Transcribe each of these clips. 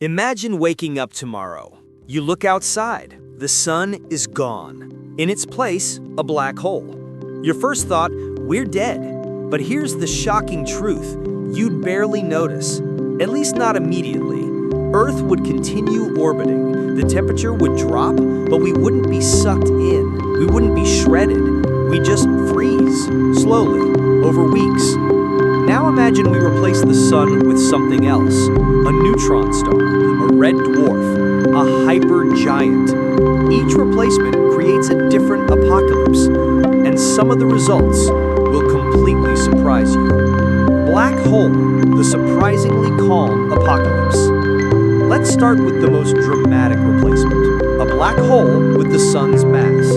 Imagine waking up tomorrow. You look outside. The sun is gone. In its place, a black hole. Your first thought, we're dead. But here's the shocking truth. You'd barely notice. At least not immediately. Earth would continue orbiting. The temperature would drop, but we wouldn't be sucked in. We wouldn't be shredded. We'd just freeze, slowly, over weeks. Now imagine we replace the sun with something else. A neutron star, a red dwarf, a hypergiant. Each replacement creates a different apocalypse, and some of the results will completely surprise you. Black hole, the surprisingly calm apocalypse. Let's start with the most dramatic replacement. A black hole with the sun's mass.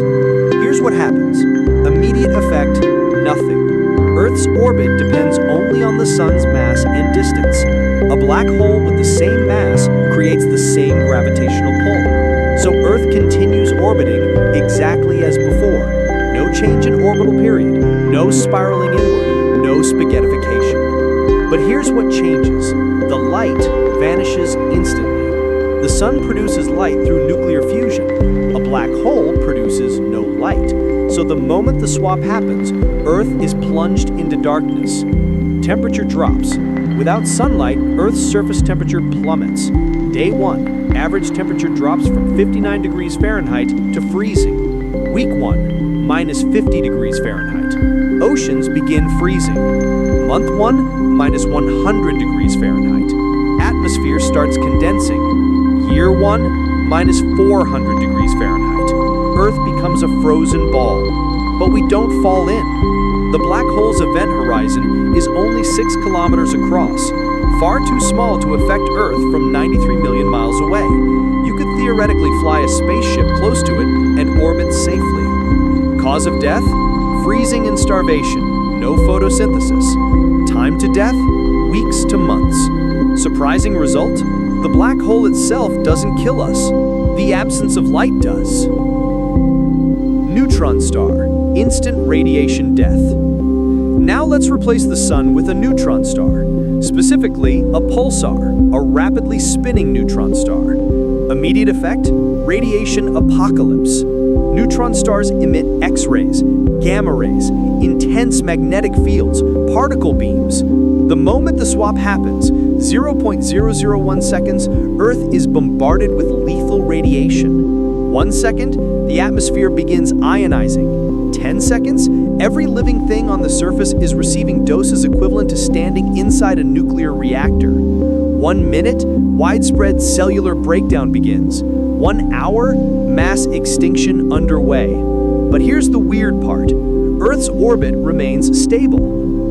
Here's what happens. Immediate effect, nothing. Earth's orbit depends only on the sun's mass and distance. A black hole with the same mass creates the same gravitational pull. So Earth continues orbiting exactly as before. No change in orbital period, no spiraling inward, no spaghettification. But here's what changes. The light vanishes instantly. The sun produces light through nuclear fusion. A black hole produces no light. So the moment the swap happens, Earth is plunged into darkness. Temperature drops. Without sunlight, Earth's surface temperature plummets. Day 1, average temperature drops from 59 degrees Fahrenheit to freezing. Week 1, minus 50 degrees Fahrenheit. Oceans begin freezing. Month 1, minus 100 degrees Fahrenheit. Atmosphere starts condensing. Year 1, minus 400 degrees Fahrenheit. Earth becomes a frozen ball. But we don't fall in. The black hole's event horizon is only 6 kilometers across, far too small to affect Earth from 93 million miles away. You could theoretically fly a spaceship close to it and orbit safely. Cause of death? Freezing and starvation. No photosynthesis. Time to death? Weeks to months. Surprising result? The black hole itself doesn't kill us. The absence of light does. Neutron star. Instant radiation death. Now let's replace the sun with a neutron star, specifically a pulsar, a rapidly spinning neutron star. Immediate effect? Radiation apocalypse. Neutron stars emit X-rays, gamma rays, intense magnetic fields, particle beams. The moment the swap happens, 0.001 seconds, Earth is bombarded with lethal radiation. 1 second, the atmosphere begins ionizing. 10 seconds, every living thing on the surface is receiving doses equivalent to standing inside a nuclear reactor. 1 minute, widespread cellular breakdown begins. 1 hour, mass extinction underway. But here's the weird part. Earth's orbit remains stable.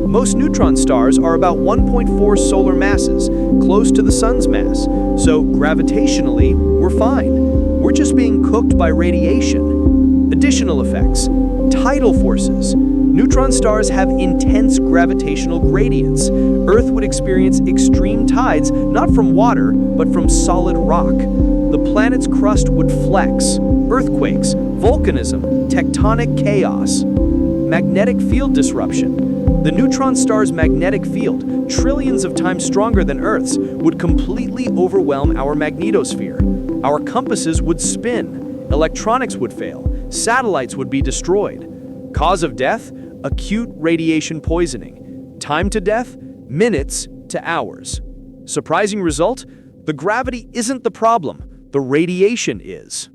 Most neutron stars are about 1.4 solar masses, close to the sun's mass. So gravitationally, we're fine. We're just being cooked by radiation. Additional effects. Tidal forces. Neutron stars have intense gravitational gradients. Earth would experience extreme tides, not from water, but from solid rock. The planet's crust would flex. Earthquakes, volcanism, tectonic chaos. Magnetic field disruption. The neutron star's magnetic field, trillions of times stronger than Earth's, would completely overwhelm our magnetosphere. Our compasses would spin. Electronics would fail. Satellites would be destroyed. Cause of death? Acute radiation poisoning. Time to death? Minutes to hours. Surprising result? The gravity isn't the problem. The radiation is.